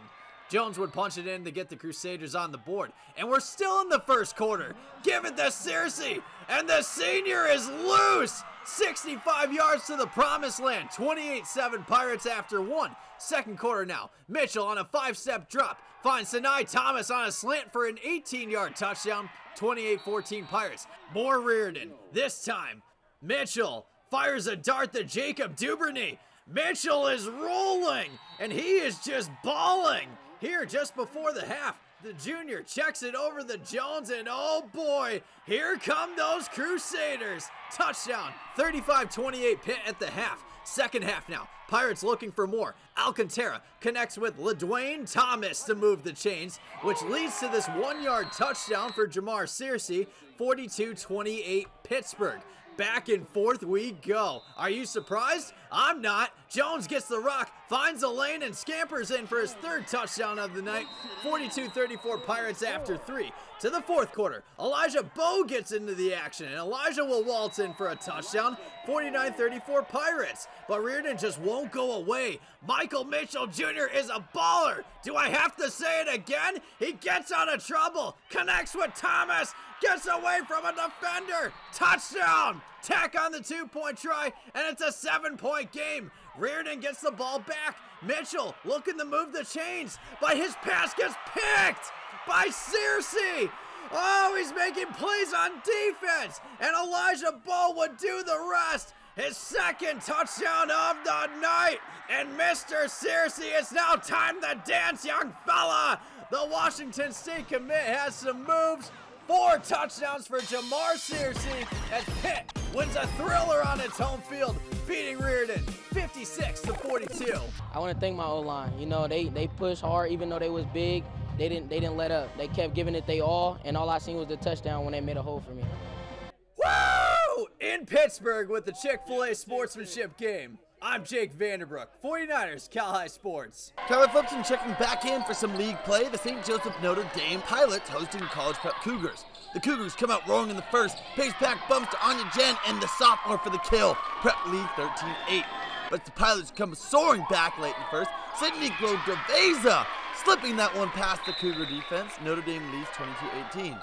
Jones would punch it in to get the Crusaders on the board. And we're still in the first quarter. Give it to Searcy, and the senior is loose! 65 yards to the promised land, 28-7 Pirates after 1. Second quarter now. Mitchell on a 5-step drop finds Sinai Thomas on a slant for an 18-yard touchdown, 28-14 Pirates. More Reardon. This time, Mitchell fires a dart to Jacob Dubernay. Mitchell is rolling, and he is just balling. Here, just before the half, the junior checks it over the Jones, and oh boy, here come those Crusaders. Touchdown, 35-28 Pitt at the half. Second half now, Pirates looking for more. Alcantara connects with LaDwayne Thomas to move the chains, which leads to this 1-yard touchdown for Jamar Searcy, 42-28 Pittsburgh. Back and forth we go. Are you surprised? I'm not. Jones gets the rock, finds a lane, and scampers in for his 3rd touchdown of the night. 42-34 Pirates after 3. To the fourth quarter, Elijah Bowe gets into the action, and Elijah will waltz in for a touchdown. 49-34 Pirates. But Reardon just won't go away. Michael Mitchell Jr. is a baller. Do I have to say it again? He gets out of trouble, connects with Thomas, gets away from a defender. Touchdown! Tack on the 2-point try, and it's a 7-point game. Reardon gets the ball back. Mitchell looking to move the chains, but his pass gets picked by Searcy. Oh, he's making plays on defense, and Elijah Bowe would do the rest. His 2nd touchdown of the night, and Mr. Searcy, it's now time to dance, young fella. The Washington State commit has some moves. 4 touchdowns for Jamar Searcy as Pitt wins a thriller on its home field, beating Reardon 56-42. I want to thank my O-line. You know, they pushed hard even though they was big. They didn't let up. They kept giving it they all, and all I seen was the touchdown when they made a hole for me. Woo! In Pittsburgh with the Chick-fil-A sportsmanship game. I'm Jake Vanderbrook, 49ers Cal High Sports. Tyler Flipson checking back in for some league play. The St. Joseph Notre Dame Pilots hosting College Prep Cougars. The Cougars come out roaring in the first. Pace back bumps to Anya Jen and the sophomore for the kill. Prep lead 13-8. But the Pilots come soaring back late in the first. Sydney Glodaveza slipping that one past the Cougar defense. Notre Dame leads 22-18.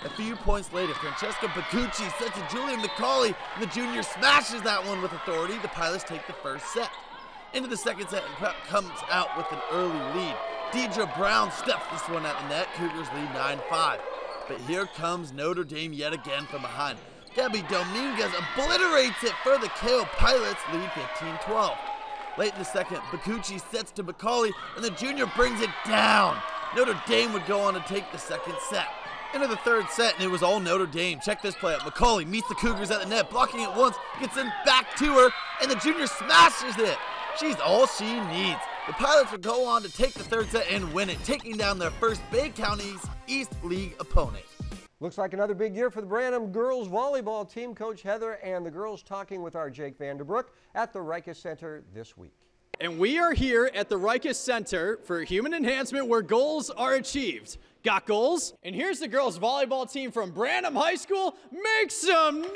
A few points later, Francesca Bacucci sets to Julian McCauley, and the junior smashes that one with authority. The Pilots take the first set. Into the second set, and Prep comes out with an early lead. Deidre Brown steps this one at the net. Cougars lead 9-5. But here comes Notre Dame yet again from behind. Gabby Dominguez obliterates it for the kill. Pilots lead 15-12. Late in the second, Bacucci sets to McCauley, and the junior brings it down. Notre Dame would go on to take the second set. Into the third set, and it was all Notre Dame. Check this play out. McCauley meets the Cougars at the net, blocking it once, gets in back to her, and the junior smashes it. She's all she needs. The Pilots would go on to take the third set and win it, taking down their first Bay County's East League opponent. Looks like another big year for the Branham girls volleyball team. Coach Heather and the girls talking with our Jake Vanderbrook at the Rikus Center this week. And we are here at the Rikus Center for Human Enhancement, where goals are achieved. Got goals? And here's the girls volleyball team from Branham High School. Make some noise!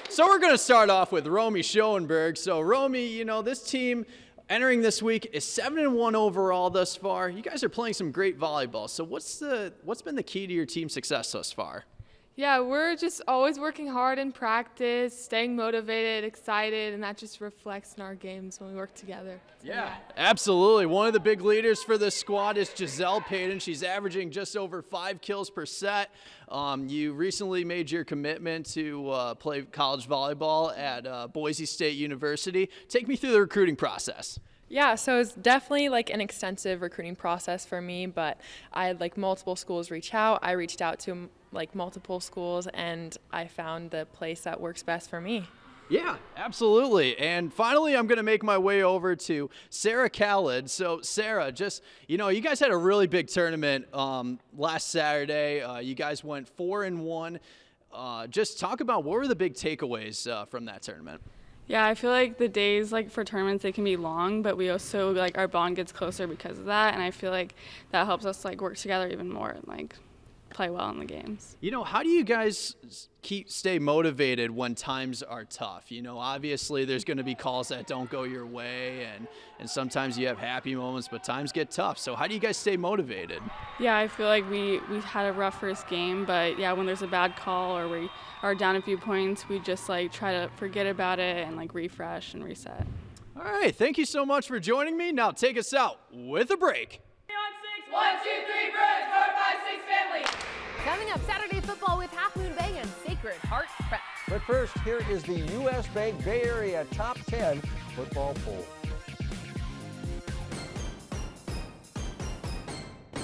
So we're going to start off with Romy Schoenberg. So Romy, you know, this team entering this week is 7-1 overall thus far. You guys are playing some great volleyball. So what's been the key to your team's success thus far? Yeah, we're just always working hard in practice, staying motivated, excited, and that just reflects in our games when we work together. So, yeah, absolutely. One of the big leaders for this squad is Giselle Payton. She's averaging just over 5 kills per set. You recently made your commitment to play college volleyball at Boise State University. Take me through the recruiting process. Yeah, so it's definitely like an extensive recruiting process for me, but I had like multiple schools reach out. I reached out to like multiple schools, and I found the place that works best for me. Yeah, absolutely. And finally, I'm going to make my way over to Sarah Khaled. So Sarah, just, you know, you guys had a really big tournament last Saturday. You guys went 4-1. Just talk about what were the big takeaways from that tournament? Yeah, I feel like the days like for tournaments, they can be long, but we also like our bond gets closer because of that, and I feel like that helps us like work together even more and like play well in the games. You know, how do you guys stay motivated when times are tough? You know, obviously there's going to be calls that don't go your way, and sometimes you have happy moments, but times get tough. So how do you guys stay motivated? Yeah, I feel like we had a rough first game, but yeah, when there's a bad call or we are down a few points, we just like try to forget about it and like refresh and reset. All right, thank you so much for joining me. Now take us out with a break. 1, 2, 3, Birds, 4, 5, 6, family. Coming up, Saturday football with Half Moon Bay and Sacred Heart Prep. But first, here is the U.S. Bank Bay Area Top 10 football poll.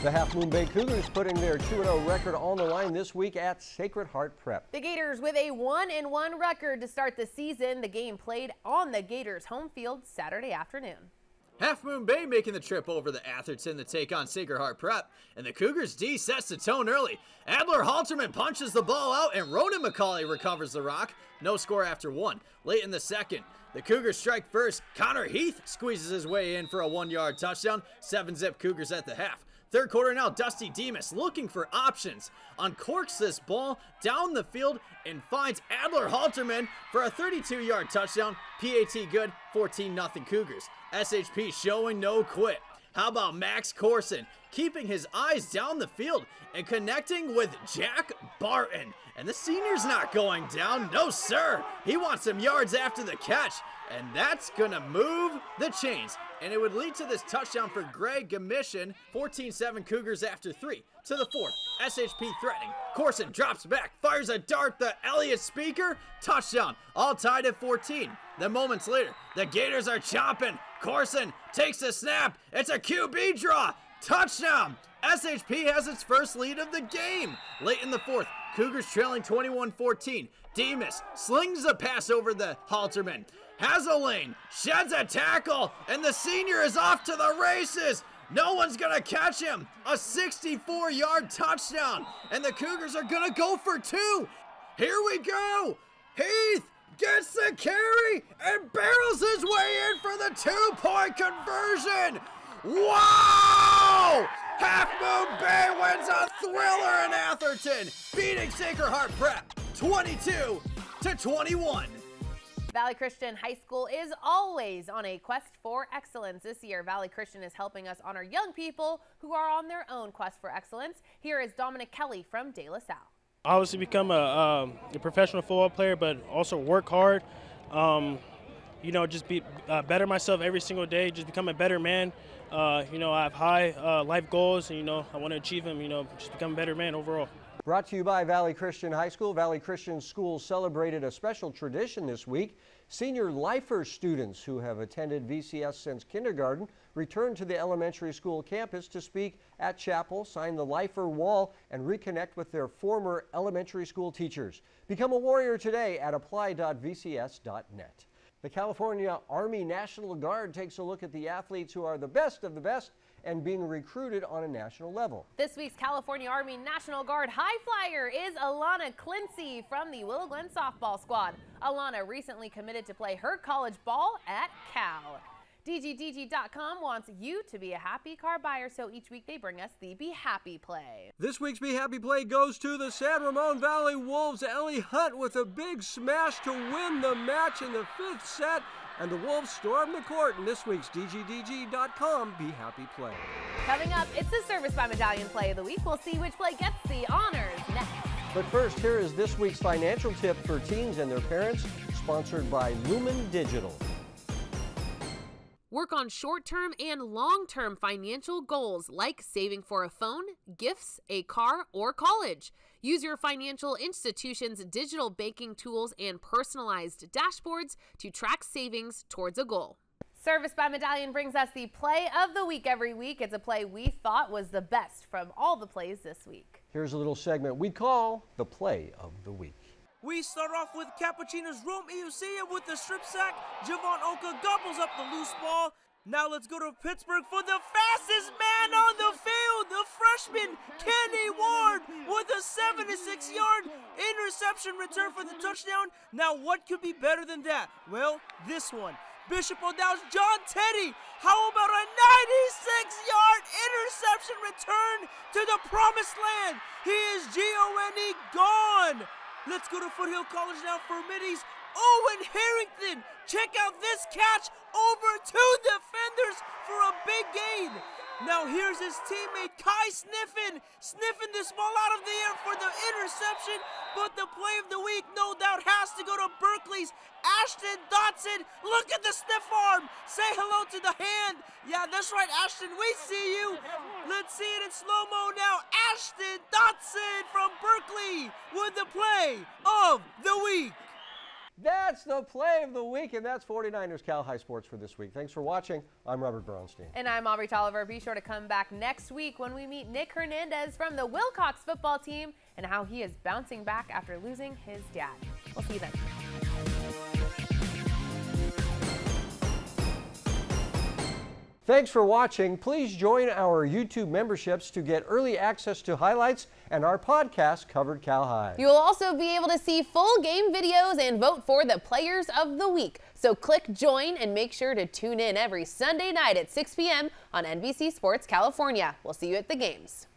The Half Moon Bay Cougars putting their 2-0 record on the line this week at Sacred Heart Prep. The Gators with a 1-1 record to start the season. The game played on the Gators' home field Saturday afternoon. Half Moon Bay making the trip over to Atherton to take on Sacred Heart Prep, and the Cougars D sets the tone early. Adler Halterman punches the ball out, and Ronan McCauley recovers the rock. No score after 1. Late in the second, the Cougars strike first. Connor Heath squeezes his way in for a 1-yard touchdown. 7-zip Cougars at the half. Third quarter now, Dusty Demas looking for options. Uncorks this ball down the field and finds Adler Halterman for a 32-yard touchdown. PAT good, 14-0 Cougars. SHP showing no quit. How about Max Corson keeping his eyes down the field and connecting with Jack Barton? And the senior's not going down. No, sir. He wants some yards after the catch. And that's going to move the chains. And it would lead to this touchdown for Greg Gamishin. 14-7 Cougars after 3. To the fourth. SHP threatening. Corson drops back. Fires a dart. The Elliott Speaker. Touchdown. All tied at 14. Then moments later, the Gators are chomping. Corson takes the snap. It's a QB draw. Touchdown. SHP has its first lead of the game. Late in the fourth, Cougars trailing 21-14. Demas slings a pass over the Halterman. Has a lane, sheds a tackle, and the senior is off to the races. No one's going to catch him. A 64-yard touchdown, and the Cougars are going to go for 2. Here we go. Heath gets the carry and barrels his way in for the 2-point conversion. Wow! Half Moon Bay wins a thriller in Atherton, beating Sacred Heart Prep 22-21. Valley Christian High School is always on a quest for excellence. This year, Valley Christian is helping us honor young people who are on their own quest for excellence. Here is Dominic Kelly from De La Salle. Obviously become a professional football player, but also work hard. You know, just be better myself every single day, just become a better man. You know, I have high life goals, and, you know, I want to achieve them, you know, just become a better man overall. Brought to you by Valley Christian High School. Valley Christian School celebrated a special tradition this week. Senior Lifer students who have attended VCS since kindergarten returned to the elementary school campus to speak at chapel, sign the Lifer Wall, and reconnect with their former elementary school teachers. Become a warrior today at apply.vcs.net. The California Army National Guard takes a look at the athletes who are the best of the best and being recruited on a national level. This week's California Army National Guard high flyer is Alana Clincy from the Willow Glen softball squad. Alana recently committed to play her college ball at Cal. DGDG.com wants you to be a happy car buyer, so each week they bring us the Be Happy Play. This week's Be Happy Play goes to the San Ramon Valley Wolves. Ellie Hunt with a big smash to win the match in the 5th set, and the Wolves storm the court in this week's DGDG.com Be Happy Play. Coming up, it's the Service by Medallion Play of the Week. We'll see which play gets the honors next. But first, here is this week's financial tip for teens and their parents, sponsored by Lumen Digital. Work on short-term and long-term financial goals like saving for a phone, gifts, a car, or college. Use your financial institution's digital banking tools and personalized dashboards to track savings towards a goal. Service by Medallion brings us the Play of the Week every week. It's a play we thought was the best from all the plays this week. Here's a little segment we call the Play of the Week. We start off with Capuchino's Rome Eusea with the strip sack. Javon Oka gobbles up the loose ball. Now let's go to Pittsburgh for the fastest man on the field, the freshman Kenny Ward with a 76-yard interception return for the touchdown. Now what could be better than that? Well, this one. Bishop O'Dowd's John Teddy. How about a 96-yard interception return to the promised land? He is G-O-N-E gone. Let's go to Foothill College now for Middies. Owen Harrington, check out this catch over 2 defenders for a big gain. Now here's his teammate Kai sniffing this ball out of the air for the interception. But the play of the week, no doubt, has to go to Berkeley's Ashton Dotson. Look at the stiff arm. Say hello to the hand. Yeah, that's right, Ashton, we see you. Let's see it in slow-mo now. Ashton Dotson from Berkeley with the play of the week. That's the Play of the Week, and that's 49ers Cal High Sports for this week. Thanks for watching. I'm Robert Bronstein. And I'm Aubrey Tolliver. Be sure to come back next week when we meet Nick Hernandez from the Wilcox football team and how he is bouncing back after losing his dad. We'll see you then. Thanks for watching. Please join our YouTube memberships to get early access to highlights and our podcast, Covered Cal High. You'll also be able to see full game videos and vote for the Players of the Week. So click join and make sure to tune in every Sunday night at 6 p.m. on NBC Sports California. We'll see you at the games.